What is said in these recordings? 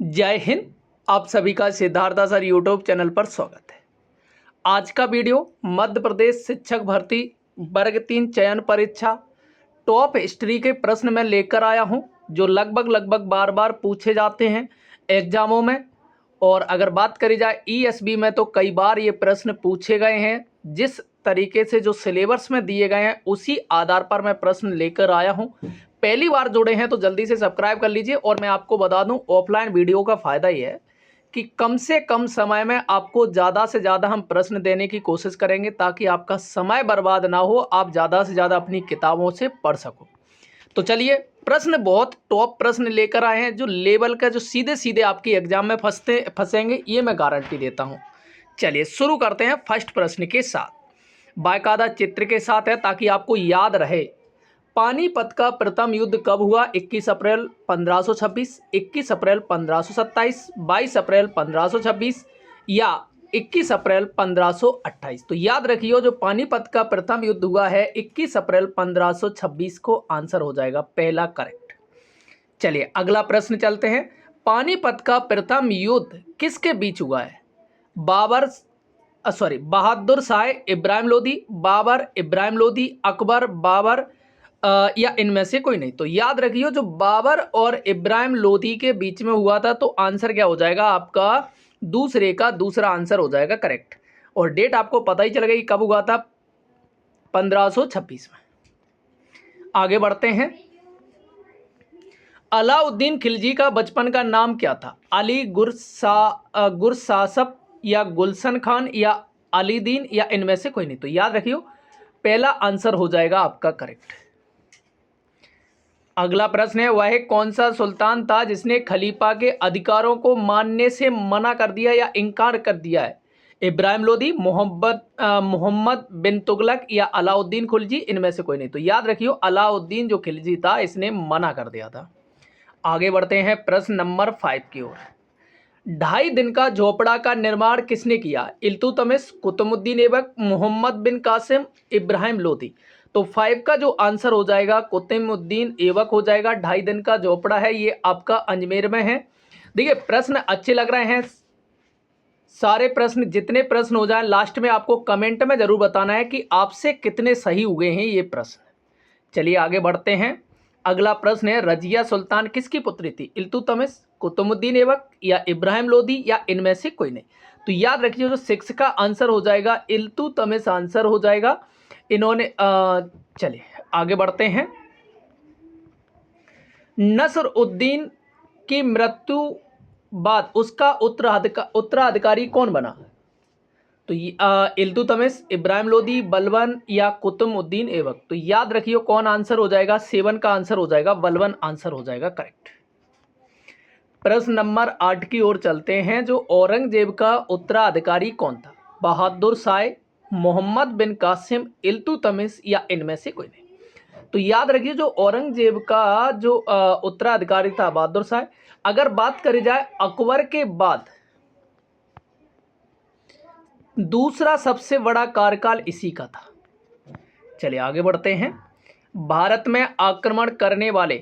जय हिंद। आप सभी का सिद्धार्थ सर यूट्यूब चैनल पर स्वागत है। आज का वीडियो मध्य प्रदेश शिक्षक भर्ती वर्ग 3 चयन परीक्षा टॉप हिस्ट्री के प्रश्न में लेकर आया हूं, जो लगभग बार बार पूछे जाते हैं एग्जामों में। और अगर बात करी जाए ईएसबी में तो कई बार ये प्रश्न पूछे गए हैं। जिस तरीके से जो सिलेबस में दिए गए हैं उसी आधार पर मैं प्रश्न लेकर आया हूं। पहली बार जुड़े हैं तो जल्दी से सब्सक्राइब कर लीजिए। और मैं आपको बता दूं, ऑफलाइन वीडियो का फ़ायदा ये है कि कम से कम समय में आपको ज़्यादा से ज़्यादा हम प्रश्न देने की कोशिश करेंगे, ताकि आपका समय बर्बाद ना हो, आप ज़्यादा से ज़्यादा अपनी किताबों से पढ़ सको। तो चलिए, प्रश्न बहुत टॉप प्रश्न लेकर आए हैं, जो लेवल का, जो सीधे सीधे आपकी एग्जाम में फंसेंगे, ये मैं गारंटी देता हूँ। चलिए शुरू करते हैं फर्स्ट प्रश्न के साथ। बाकायदा चित्र के साथ है ताकि आपको याद रहे। पानीपत का प्रथम युद्ध कब हुआ? 21 अप्रैल 1526, 21 अप्रैल 1527, 22 अप्रैल 1526 या 21 अप्रैल 1528। तो याद रखिए, जो पानीपत का प्रथम युद्ध हुआ है 21 अप्रैल 1526 को आंसर हो जाएगा पहला करेक्ट। चलिए अगला प्रश्न चलते हैं। पानीपत का प्रथम युद्ध किसके बीच हुआ है? बहादुर शाह इब्राहिम लोदी, बाबर इब्राहिम लोदी, अकबर बाबर या इनमें से कोई नहीं। तो याद रखिए, जो बाबर और इब्राहिम लोदी के बीच में हुआ था, तो आंसर क्या हो जाएगा आपका? दूसरे का दूसरा आंसर हो जाएगा करेक्ट। और डेट आपको पता ही चल गई कब हुआ था, 1526 में। आगे बढ़ते हैं। अलाउद्दीन खिलजी का बचपन का नाम क्या था? अली गुरसासप या गुलशन खान या अलीदीन या इनमें से कोई नहीं। तो याद रखियो, पहला आंसर हो जाएगा आपका करेक्ट। अगला प्रश्न है, वह कौन सा सुल्तान था जिसने खलीफा के अधिकारों को मानने से मना कर दिया या इनकार कर दिया है? इब्राहिम लोदी, मोहम्मद बिन तुगलक या अलाउद्दीन खिलजी, इनमें से कोई नहीं। तो याद रखियो, अलाउद्दीन जो खिलजी था इसने मना कर दिया था। आगे बढ़ते हैं प्रश्न नंबर 5 की ओर। 2.5 दिन का झोपड़ा का निर्माण किसने किया? इल्तुतमिश, कुतुबुद्दीन ऐबक, मोहम्मद बिन कासिम, इब्राहिम लोदी। तो 5 का जो आंसर हो जाएगा कुतुबुद्दीन ऐबक हो जाएगा। 2.5 दिन का झोपड़ा है, ये आपका अजमेर में है। देखिए, प्रश्न अच्छे लग रहे हैं सारे प्रश्न। जितने प्रश्न हो जाए लास्ट में आपको कमेंट में जरूर बताना है कि आपसे कितने सही हुए हैं ये प्रश्न। चलिए आगे बढ़ते हैं। अगला प्रश्न है, रजिया सुल्तान किसकी पुत्री थी? इल्तुतमिश, कुतुबुद्दीन ऐबक या इब्राहिम लोदी या इनमें से कोई नहीं। तो याद रखिए, जो 6 का आंसर हो जाएगा इल्तुतमिश आंसर हो जाएगा। इन्होंने चलिए आगे बढ़ते हैं। नसरुद्दीन की मृत्यु बाद उसका उत्तराधिकारी कौन बना? तो इल्तुतमिश, इब्राहिम लोदी, बलबन या कुतुबुद्दीन ऐबक। तो याद रखिए कौन आंसर हो जाएगा? 7 का आंसर हो जाएगा बलबन आंसर हो जाएगा करेक्ट। प्रश्न नंबर 8 की ओर चलते हैं। जो औरंगजेब का उत्तराधिकारी कौन था? बहादुर शाह, मोहम्मद बिन कासिम, इल्तुतमिश या इनमें से कोई नहीं। तो याद रखिए, जो औरंगजेब का जो उत्तराधिकारी था बहादुर शाह। अगर बात करी जाए अकबर के बाद दूसरा सबसे बड़ा कार्यकाल इसी का था। चलिए आगे बढ़ते हैं। भारत में आक्रमण करने वाले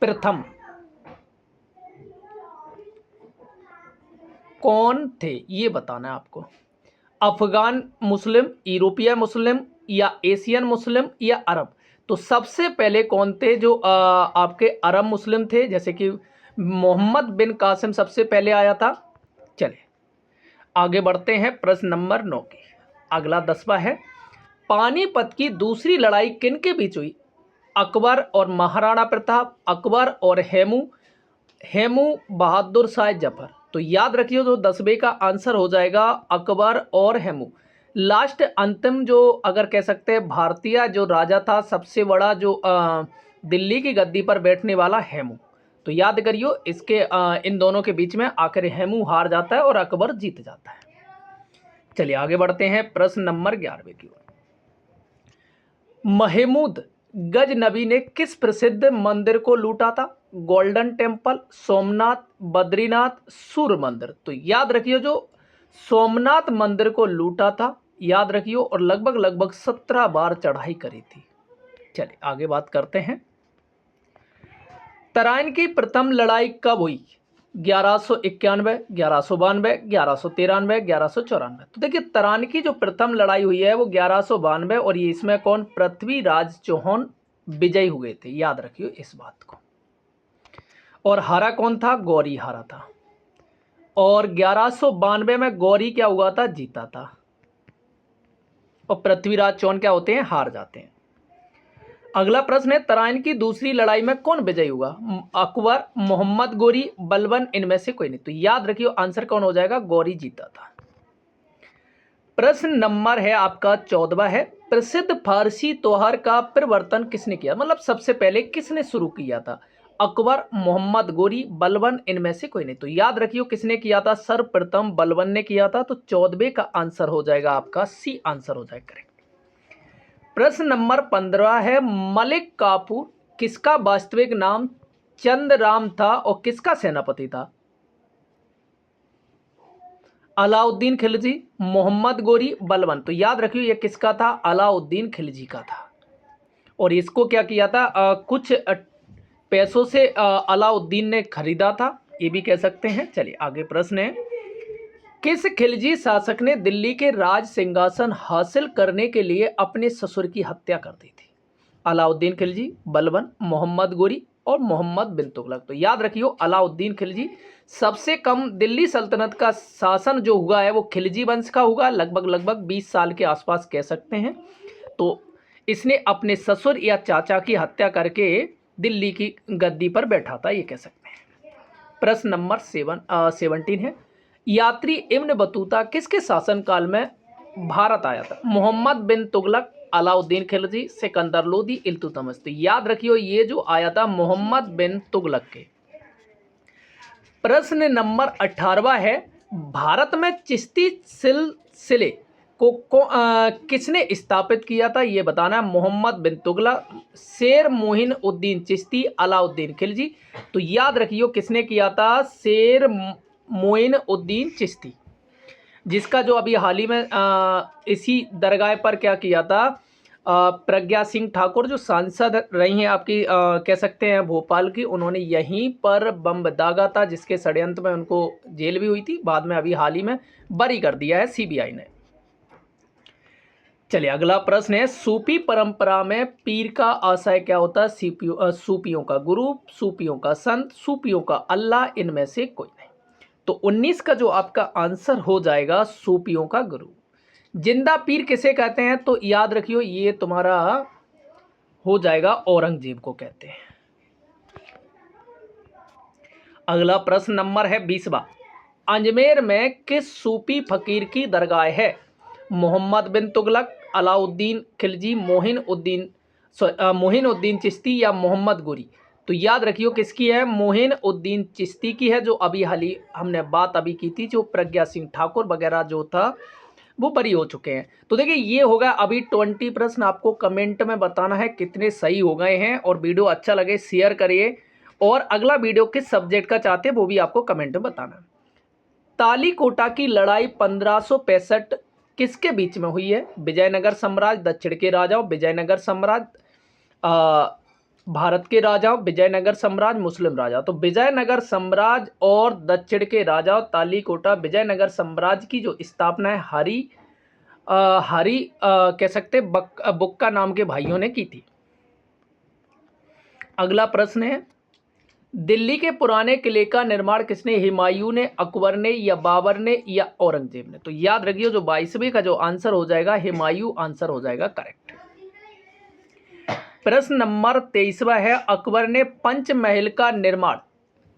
प्रथम कौन थे, ये बताना है आपको। अफगान मुस्लिम, यूरोपीय मुस्लिम या एशियन मुस्लिम या अरब। तो सबसे पहले कौन थे? जो आपके अरब मुस्लिम थे, जैसे कि मोहम्मद बिन कासिम सबसे पहले आया था। चलिए आगे बढ़ते हैं प्रश्न नंबर 9 की। अगला 10वां है, पानीपत की दूसरी लड़ाई किन के बीच हुई? अकबर और महाराणा प्रताप, अकबर और हेमू बहादुर शाह जफर। तो याद रखिए, जो 10वें का आंसर हो जाएगा अकबर और हेमू। लास्ट अंतिम जो अगर कह सकते हैं भारतीय जो राजा था सबसे बड़ा, जो दिल्ली की गद्दी पर बैठने वाला हेमू। तो याद करियो, इसके इन दोनों के बीच में आखिर हेमू हार जाता है और अकबर जीत जाता है। चलिए आगे बढ़ते हैं प्रश्न नंबर 11वें की ओर। महमूद गजनबी ने किस प्रसिद्ध मंदिर को लूटा था? गोल्डन टेम्पल, सोमनाथ, बद्रीनाथ, सूर्य मंदिर। तो याद रखिए, जो सोमनाथ मंदिर को लूटा था, याद रखिए, और लगभग 17 बार चढ़ाई करी थी। चलिए आगे बात करते हैं। तराइन की प्रथम लड़ाई कब हुई? 1191, 1192, 1193, 1194। तो देखिए तराइन की जो प्रथम लड़ाई हुई है वो 1192 और ये इसमें कौन, पृथ्वीराज चौहान विजयी हुए थे, याद रखियो इस बात को। और हारा कौन था? गौरी हारा था। और 1192 में गौरी क्या हुआ था? जीता था। और पृथ्वीराज चौहान क्या होते हैं? हार जाते हैं। अगला प्रश्न है, तराइन की दूसरी लड़ाई में कौन विजयी हुआ? अकबर, मोहम्मद गोरी, बलबन, इनमें से कोई नहीं। तो याद रखियो आंसर कौन हो जाएगा? गौरी जीता था। प्रश्न नंबर है आपका 14 है, प्रसिद्ध फारसी त्योहार का प्रवर्तन किसने किया? मतलब सबसे पहले किसने शुरू किया था? अकबर, मोहम्मद गोरी, बलबन, इनमें से कोई नहीं। तो याद रखियो किसने किया था? सर्वप्रथम बलबन ने किया था। तो 14वें का आंसर हो जाएगा आपका सी आंसर हो जाएगा करेक्ट। प्रश्न नंबर 15 है, मलिक काफूर किसका वास्तविक नाम चंद्रराम था और किसका सेनापति था? अलाउद्दीन खिलजी, मोहम्मद गोरी, बलबन। तो याद रखियो ये किसका था? अलाउद्दीन खिलजी का था। और इसको क्या किया था? कुछ पैसों से अलाउद्दीन ने खरीदा था, ये भी कह सकते हैं। चलिए आगे प्रश्न है, किस खिलजी शासक ने दिल्ली के राज सिंहासन हासिल करने के लिए अपने ससुर की हत्या कर दी थी? अलाउद्दीन खिलजी, बलबन, मोहम्मद गोरी और मोहम्मद बिन तुगलक। तो याद रखियो अलाउद्दीन खिलजी। सबसे कम दिल्ली सल्तनत का शासन जो हुआ है वो खिलजी वंश का हुआ, लगभग 20 साल के आसपास कह सकते हैं। तो इसने अपने ससुर या चाचा की हत्या करके दिल्ली की गद्दी पर बैठा था, ये कह सकते हैं। प्रश्न नंबर 17 है, यात्री इब्न बतूता किसके शासनकाल में भारत आया था? मोहम्मद बिन तुगलक, अलाउद्दीन खिलजी, सिकंदर लोदी, इल्तुतमिश। तो याद रखियो ये जो आया था मोहम्मद बिन तुगलक के। प्रश्न नंबर 18 है, भारत में चिश्ती सिलसिले को किसने स्थापित किया था? ये बताना है। मोहम्मद बिन तुगलक, शेर मोहिन उद्दीन चिश्ती, अलाउद्दीन खिलजी। तो याद रखियो किसने किया था? शेर मोइन उद्दीन चिश्ती, जिसका जो अभी हाल ही में इसी दरगाह पर क्या किया था, प्रज्ञा सिंह ठाकुर जो सांसद रही हैं आपकी कह सकते हैं भोपाल की, उन्होंने यहीं पर बम दागा था, जिसके षड्यंत्र में उनको जेल भी हुई थी। बाद में अभी हाल ही में बरी कर दिया है सीबीआई ने। चलिए अगला प्रश्न है, सूफी परंपरा में पीर का आशय क्या होता है? सूफियों का गुरु, सूफियों का संत, सूफियों का अल्लाह, इनमें से कोई नहीं। तो 19 का जो आपका आंसर हो जाएगा सूफियों का गुरु। जिंदा पीर किसे कहते हैं? तो याद रखियो ये तुम्हारा हो जाएगा औरंगजेब को कहते हैं। अगला प्रश्न नंबर है 20वां, अजमेर में किस सूफी फकीर की दरगाह है? मोहम्मद बिन तुगलक, अलाउद्दीन खिलजी, मोहिन उद्दीन चिश्ती या मोहम्मद गोरी। तो याद रखियो किसकी है? मोहिन उद्दीन चिश्ती की है, जो अभी हाल ही हमने बात अभी की थी, जो प्रज्ञा सिंह ठाकुर वगैरह जो था वो बरी हो चुके हैं। तो देखिए ये होगा अभी 20 प्रश्न। आपको कमेंट में बताना है कितने सही हो गए हैं, और वीडियो अच्छा लगे शेयर करिए, और अगला वीडियो किस सब्जेक्ट का चाहते हैं वो भी आपको कमेंट में बताना है। तालीकोटा की लड़ाई 1565 किसके बीच में हुई है? विजयनगर साम्राज्य, दक्षिण के राजाओं, विजयनगर साम्राज्य, भारत के राजाओं, विजयनगर साम्राज्य, मुस्लिम राजा। तो विजयनगर साम्राज्य और दक्षिण के राजाओं तालीकोटा विजयनगर साम्राज्य की जो स्थापना है हरी कह सकते बुक्का नाम के भाइयों ने की थी। अगला प्रश्न है, दिल्ली के पुराने किले का निर्माण किसने? हुमायूं ने, अकबर ने या बाबर ने या औरंगजेब ने? तो याद रखिए जो 22वें का जो आंसर हो जाएगा हुमायूं आंसर हो जाएगा करेक्ट। प्रश्न नंबर 23वां है, अकबर ने पंचमहल का निर्माण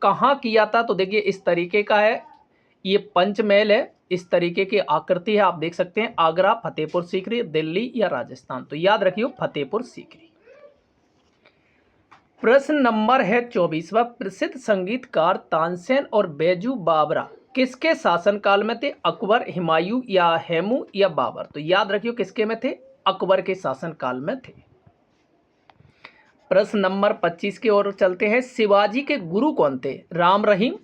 कहाँ किया था? तो देखिए इस तरीके का है, ये पंचमहल है, इस तरीके की आकृति है, आप देख सकते हैं। आगरा, फतेहपुर सीकरी, दिल्ली या राजस्थान? तो याद रखियो फतेहपुर सीकरी। प्रश्न नंबर है 24वां, प्रसिद्ध संगीतकार तानसेन और बैजू बावरा किसके शासनकाल में थे? अकबर, हुमायूं या हेमू या बाबर? तो याद रखियो किसके में थे? अकबर के शासनकाल में थे। प्रश्न नंबर 25 की ओर चलते हैं, शिवाजी के गुरु कौन थे? राम रहीम,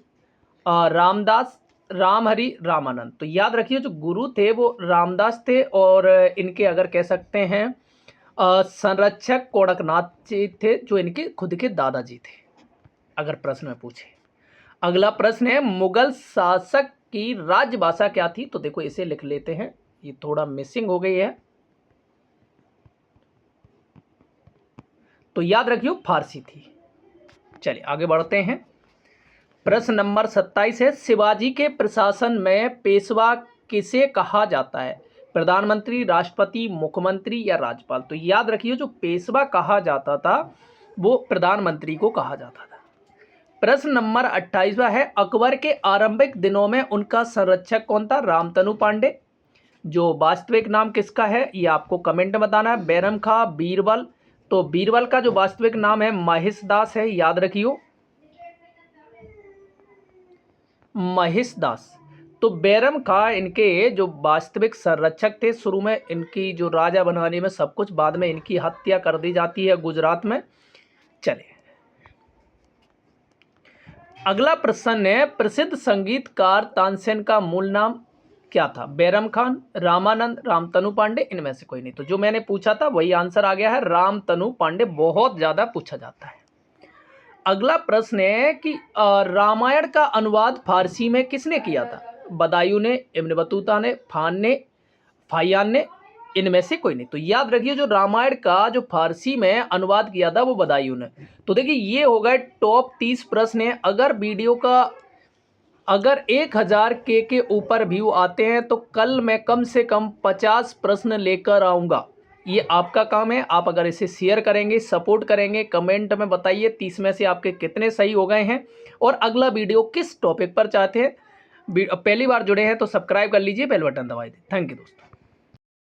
रामदास, रामहरि, रामानंद? तो याद रखिए जो गुरु थे वो रामदास थे, और इनके अगर कह सकते हैं संरक्षक कोड़कनाथ जी थे, जो इनके खुद के दादाजी थे। अगर प्रश्न में पूछे। अगला प्रश्न है मुगल शासक की राजभाषा क्या थी? तो देखो इसे लिख लेते हैं, ये थोड़ा मिसिंग हो गई है, तो याद रखियो फारसी थी। चलिए आगे बढ़ते हैं। प्रश्न नंबर 27 है शिवाजी के प्रशासन में पेशवा किसे कहा जाता है? प्रधानमंत्री, राष्ट्रपति, मुख्यमंत्री या राज्यपाल? तो याद रखिए जो पेशवा कहा जाता था वो प्रधानमंत्री को कहा जाता था। प्रश्न नंबर 28वां है अकबर के आरंभिक दिनों में उनका संरक्षक कौन था? रामतनु पांडे। जो वास्तविक नाम किसका है ये आपको कमेंट में बताना है। बैरम खां, बीरबल। तो बीरबल का जो वास्तविक नाम है महेश दास है, याद रखियो महेश दास। तो बैरम खां इनके जो वास्तविक संरक्षक थे, शुरू में इनकी जो राजा बनवाने में सब कुछ, बाद में इनकी हत्या कर दी जाती है गुजरात में। चले अगला प्रश्न है प्रसिद्ध संगीतकार तानसेन का मूल नाम क्या था? बैरम खान, रामानंद, रामतनु पांडे, इनमें से कोई नहीं। तो जो मैंने पूछा था वही आंसर आ गया है, रामतनु पांडे। बहुत ज्यादा पूछा जाता है। अगला प्रश्न है कि रामायण का अनुवाद फारसी में किसने किया था? बदायूं ने, इब्न बतूता ने, फान ने, फाहियान ने, इनमें से कोई नहीं। तो याद रखिए जो रामायण का जो फारसी में अनुवाद किया था वो बदायूं ने। तो देखिए ये हो गए टॉप 30 प्रश्न है। अगर वीडियो का अगर 1000 के ऊपर व्यू आते हैं तो कल मैं कम से कम 50 प्रश्न लेकर आऊँगा। ये आपका काम है। आप अगर इसे शेयर करेंगे, सपोर्ट करेंगे, कमेंट में बताइए 30 में से आपके कितने सही हो गए हैं और अगला वीडियो किस टॉपिक पर चाहते हैं। पहली बार जुड़े हैं तो सब्सक्राइब कर लीजिए, बेल बटन दबाइए। थैंक यू दोस्तों।